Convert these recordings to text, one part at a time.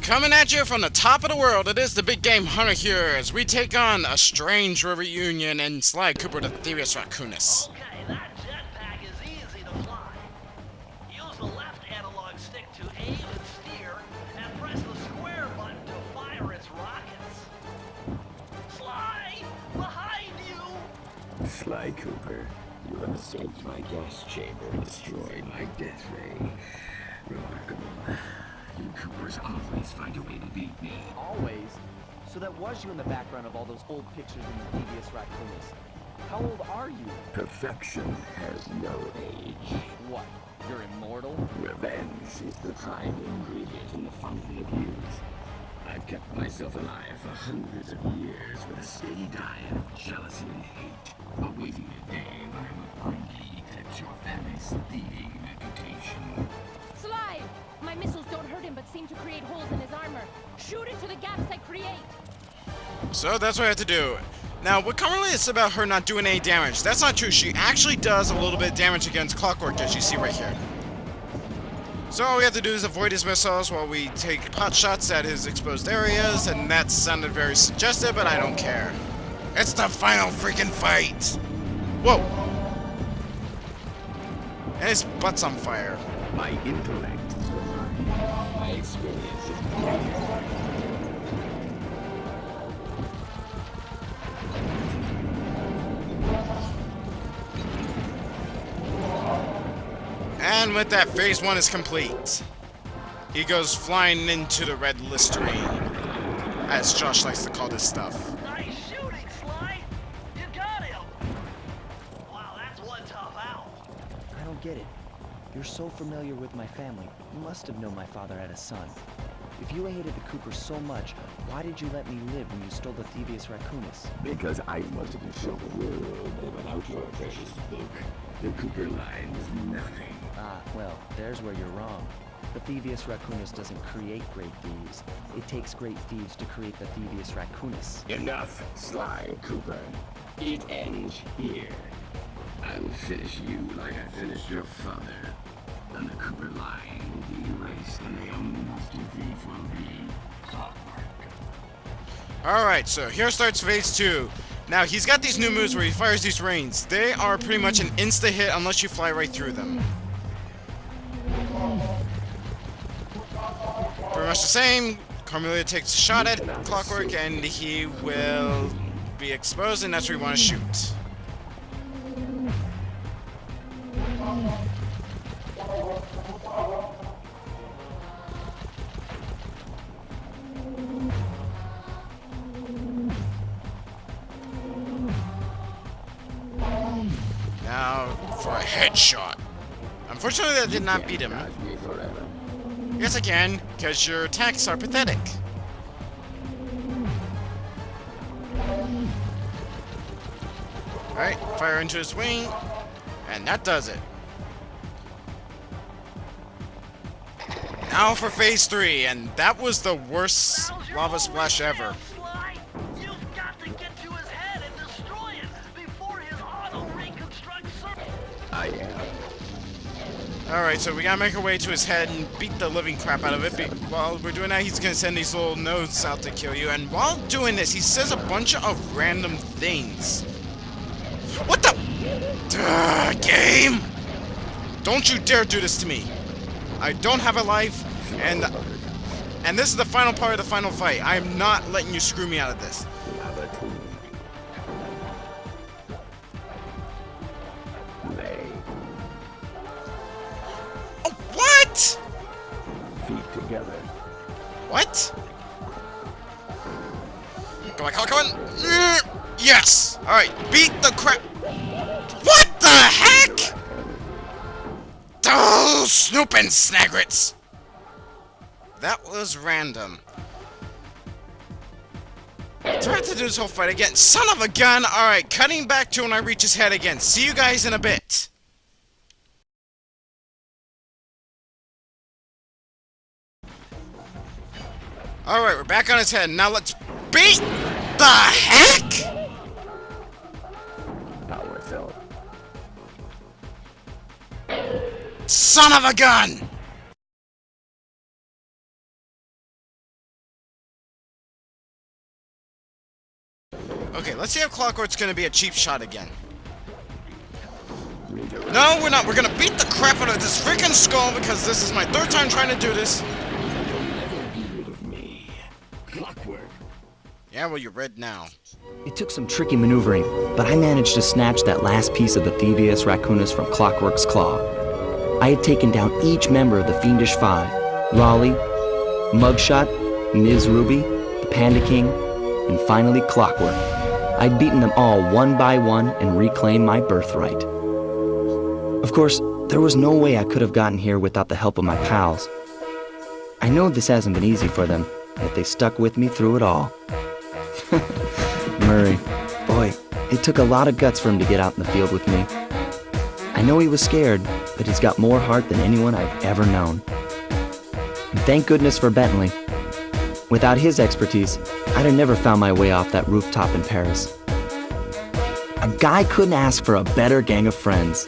Coming at you from the top of the world, it is the Big Game Hunter here as we take on a strange reunion and Sly Cooper the Thievius Raccoonus. Okay, that jetpack is easy to fly. Use the left analog stick to aim and steer, and press the square button to fire its rockets. Sly, behind you! Sly Cooper, you have escaped my gas chamber and destroyed my death ray. Remarkable. You Coopers always find a way to beat me. Always? So that was you in the background of all those old pictures in the Thievius Raccoonus. How old are you? Perfection has no age. What? You're immortal? Revenge is the prime ingredient in the fountain of youth. I've kept myself alive for hundreds of years with a steady diet of jealousy and hate, awaiting a day when I will finally eclipse your family's thieving reputation. Sly! My missiles don't hurt him but seem to create holes in his armor. Shoot into the gaps I create! So that's what I have to do. Now, what currently is about her not doing any damage. That's not true. She actually does a little bit of damage against Clockwork, as you see right here. So all we have to do is avoid his missiles while we take pot shots at his exposed areas, and that sounded very suggestive, but I don't care. It's the final freaking fight! Whoa! And his butt's on fire. My intellect is refined. My experience is great. And with that, phase 1 is complete. He goes flying into the red listerine, as Josh likes to call this stuff. Nice shooting, Sly! You got him! Wow, that's one tough owl. I don't get it. You're so familiar with my family. You must have known my father had a son. If you hated the Coopers so much, why did you let me live when you stole the Thievius Raccoonus? Because I wanted to show the world that without your precious book, the Cooper line was nothing. Ah, well, there's where you're wrong. The Thievius Raccoonus doesn't create great thieves. It takes great thieves to create the Thievius Raccoonus. Enough, Sly Cooper. It ends here. I will finish you like I finished your father. And the Cooper line will be erased, and the only master thief will be Clockwork. Alright, so here starts phase 2. Now, he's got these new moves where he fires these rains. They are pretty much an insta-hit unless you fly right through them. Pretty much the same. Carmelia takes a shot at Clockwork, and he will be exposed, and that's where you want to shoot. Now, for a headshot. Unfortunately, that did not beat him. Dodge me forever. Yes, I can, because your attacks are pathetic. Alright, fire into his wing, and that does it. Now for phase 3, and that was the worst Now's your lava only splash ever. chance, Sly. You've got to get to his head and destroy it before his auto reconstructs circuit. I am. Alright, so we gotta make our way to his head and beat the living crap out of it. While we're doing that, he's gonna send these little nodes out to kill you. And while doing this, he says a bunch of random things. What the? Game! Don't you dare do this to me. I don't have a life, and this is the final part of the final fight. I am not letting you screw me out of this. Lava tomb. Lay. Oh, what? Feet together. What? Come on, come on, come on. Yes! Alright, beat the crap. What the heck? Oh, snooping snagrets! That was random. So I have to do this whole fight again. Son of a gun! Alright, cutting back to when I reach his head again. See you guys in a bit. Alright, we're back on his head. Now let's beat the heck! Power cell. Son of a gun! Okay, let's see if Clockwork's gonna be a cheap shot again. No, we're not. We're gonna beat the crap out of this freaking skull because this is my third time trying to do this. Never be rid of me. Clockwork. Yeah, well, you're red now. It took some tricky maneuvering, but I managed to snatch that last piece of the Thievius Raccoonus from Clockwork's claw. I had taken down each member of the Fiendish Five: Raleigh, Mugshot, Ms. Ruby, the Panda King, and finally Clockwork. I'd beaten them all one by one and reclaimed my birthright. Of course, there was no way I could have gotten here without the help of my pals. I know this hasn't been easy for them, yet they stuck with me through it all. Murray, boy, it took a lot of guts for him to get out in the field with me. I know he was scared, but he's got more heart than anyone I've ever known. And thank goodness for Bentley. Without his expertise, I'd have never found my way off that rooftop in Paris. A guy couldn't ask for a better gang of friends.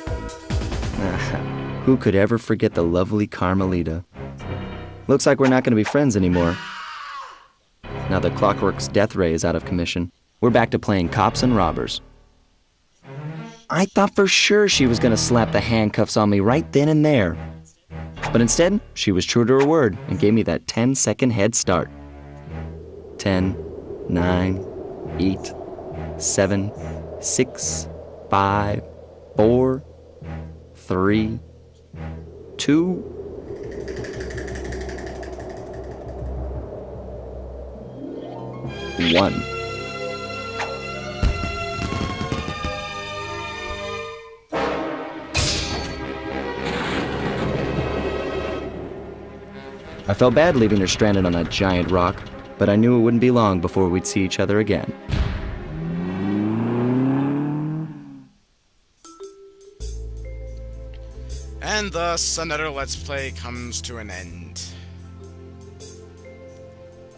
Who could ever forget the lovely Carmelita? Looks like we're not going to be friends anymore. Now that Clockwork's death ray is out of commission, we're back to playing cops and robbers. I thought for sure she was going to slap the handcuffs on me right then and there. But instead, she was true to her word and gave me that 10-second head start. 10, 9, 8, 7, 6, 5, 4, 3, 2, 1. I felt bad leaving her stranded on that giant rock, but I knew it wouldn't be long before we'd see each other again. And thus, another Let's Play comes to an end.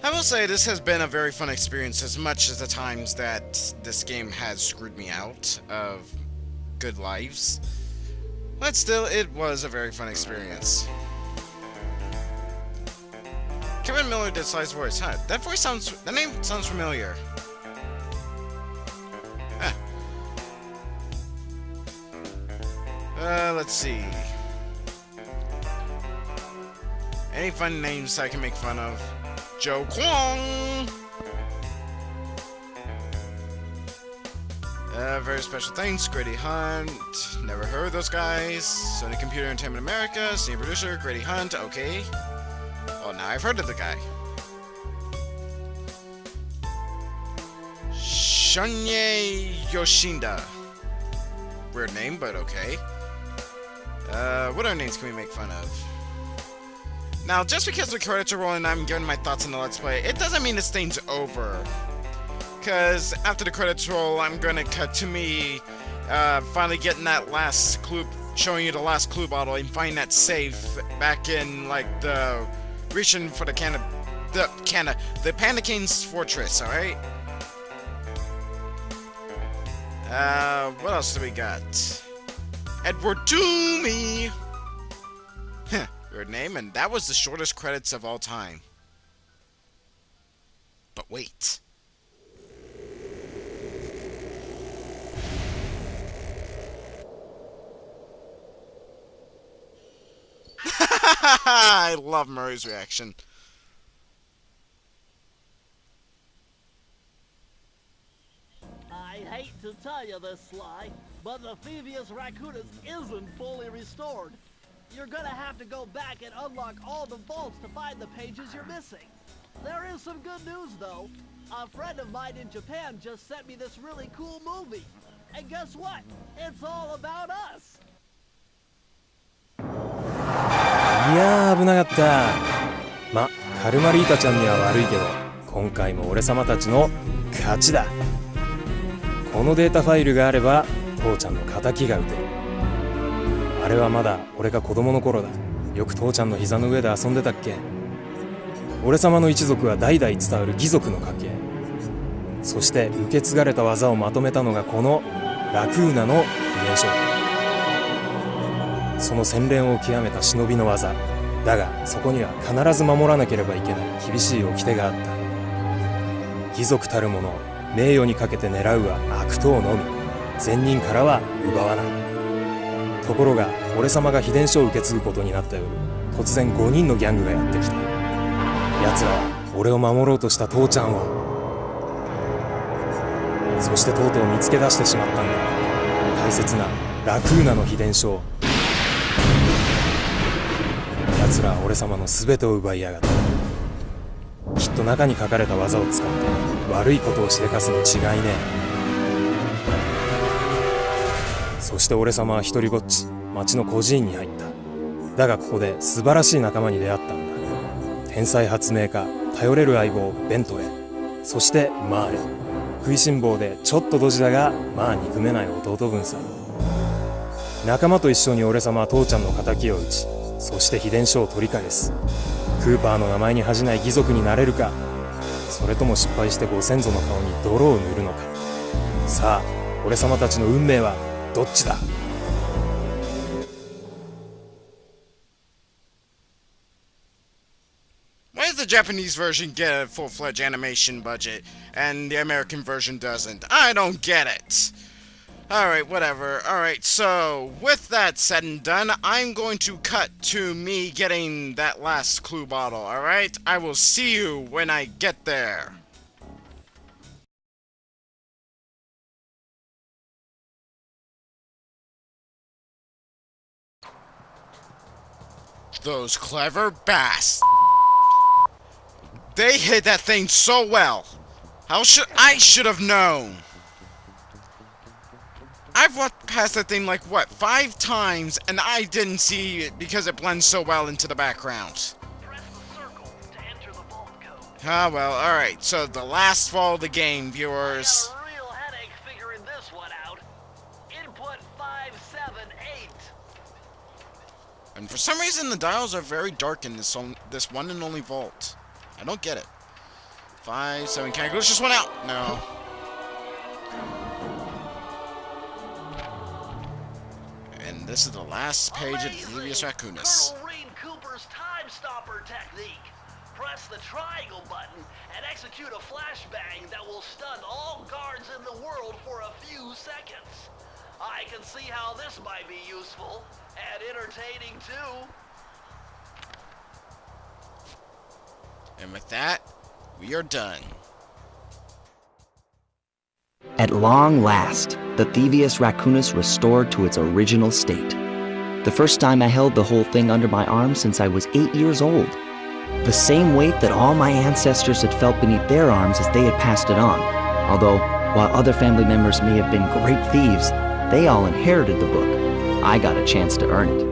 I will say this has been a very fun experience, as much as the times that this game has screwed me out of good lives. But still, it was a very fun experience. Kevin Miller did Sly's voice, huh? That name sounds familiar. Let's see. Any fun names I can make fun of? Joe Kwong! Very special thanks, Grady Hunt. Never heard of those guys. Sony Computer Entertainment America, senior producer, Grady Hunt, okay. Oh, now I've heard of the guy. Shunye Yoshinda. Weird name, but okay. What other names can we make fun of? Now, just because the credits are rolling and I'm giving my thoughts on the Let's Play, it doesn't mean this thing's over. Because after the credits roll, I'm gonna cut to me finally getting that last clue, showing you the last clue bottle and finding that safe back in, like, the region for the Panda King's fortress, alright? What else do we got? Edward Toomey! Weird name, and that was the shortest credits of all time. But wait. I love Murray's reaction. I hate to tell you this, Sly, but the Thievius Raccoonus isn't fully restored. You're gonna have to go back and unlock all the vaults to find the pages you're missing. There is some good news, though. A friend of mine in Japan just sent me this really cool movie. And guess what? It's all about us. いやー危なかった。ま、カルマリータちゃんには悪いけど、今回も俺様たちの勝ちだ。このデータファイルがあれば父ちゃんの敵が撃てる。あれはまだ俺が子供の頃だ。よく父ちゃんの膝の上で遊んでたっけ。俺様の一族は代々伝わる義族の家系。そして受け継がれた技をまとめたのがこのラクーナの秘伝書だ。その洗練を極めた忍びの技だが、そこには必ず守らなければいけない厳しい掟があった。義族たる者名誉にかけて狙うは悪党のみ、善人からは奪わない。ところが俺様が秘伝書を受け継ぐことになった夜、突然5人のギャングがやってきた。奴らは俺を守ろうとした父ちゃんを、そしてとうとう見つけ出してしまったんだ。大切なラクーナの秘伝書を。奴らは俺様の全てを奪いやがった。きっと中に書かれた技を使って悪いことをしでかすに違いねえ。そして俺様は一人ぼっち町の孤児院に入った。だがここで素晴らしい仲間に出会ったんだ。天才発明家、頼れる相棒ベントレー、そしてマーレ。食いしん坊でちょっとドジだがまあ憎めない弟分さ。仲間と一緒に俺様は父ちゃんの敵を討ち、そして秘伝書を取り返す。クーパーの名前に恥じない義族になれるか、それとも失敗してご先祖の顔に泥を塗るのか。さあ俺様たちの運命はどっちだ。Why does the Japanese version get a full-fledged animation budget and the American version doesn't? I don't get it. Alright, whatever. Alright, so with that said and done, I'm going to cut to me getting that last clue bottle, alright? I will see you when I get there. Those clever bastards. They hid that thing so well. I should have known. I've walked past that thing like, what, 5 times, and I didn't see it because it blends so well into the background. Press the circle to enter the vault code. Ah, well, alright, so the last fall of the game, viewers. I got a real headache figuring this one out. Input 578. And for some reason, the dials are very dark in this one and only vault. I don't get it. 5, 7, can I glitch this one out? No. And this is the last page of Thievius Raccoonus. Colonel Reed Cooper's time stopper technique. Press the triangle button and execute a flashbang that will stun all guards in the world for a few seconds. I can see how this might be useful and entertaining too. And with that, we are done. At long last, the Thievius Raccoonus restored to its original state. The first time I held the whole thing under my arm since I was 8 years old. The same weight that all my ancestors had felt beneath their arms as they had passed it on. Although, while other family members may have been great thieves, they all inherited the book. I got a chance to earn it.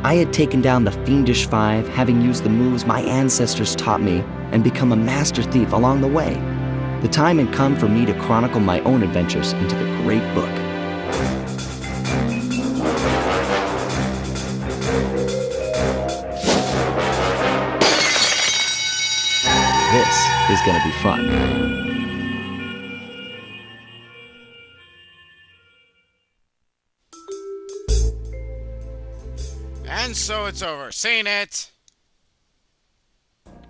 I had taken down the Fiendish Five, having used the moves my ancestors taught me, and become a master thief along the way. The time had come for me to chronicle my own adventures into the great book. This is gonna be fun. And so it's over. Seen it.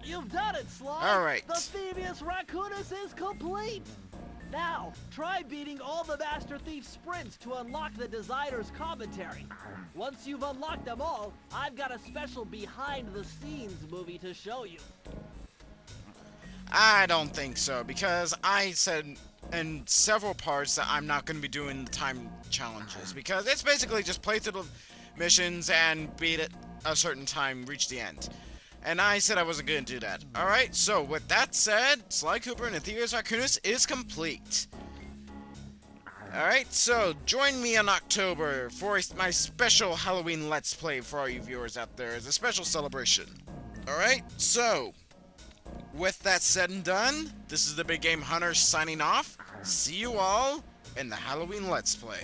You've done it, Slug! All right. The Thievius Raccoonus is complete! Now, try beating all the Master Thief sprints to unlock the designer's commentary. Once you've unlocked them all, I've got a special behind-the-scenes movie to show you. I don't think so, because I said in several parts that I'm not going to be doing the time challenges, because it's basically just play through the missions and beat it a certain time, reach the end. And I said I wasn't going to do that. Alright, so with that said, Sly Cooper and the Thievius Raccoonus is complete. Alright, so join me in October for my special Halloween Let's Play for all you viewers out there as a special celebration. Alright, so with that said and done, this is the Big Game Hunter signing off. See you all in the Halloween Let's Play.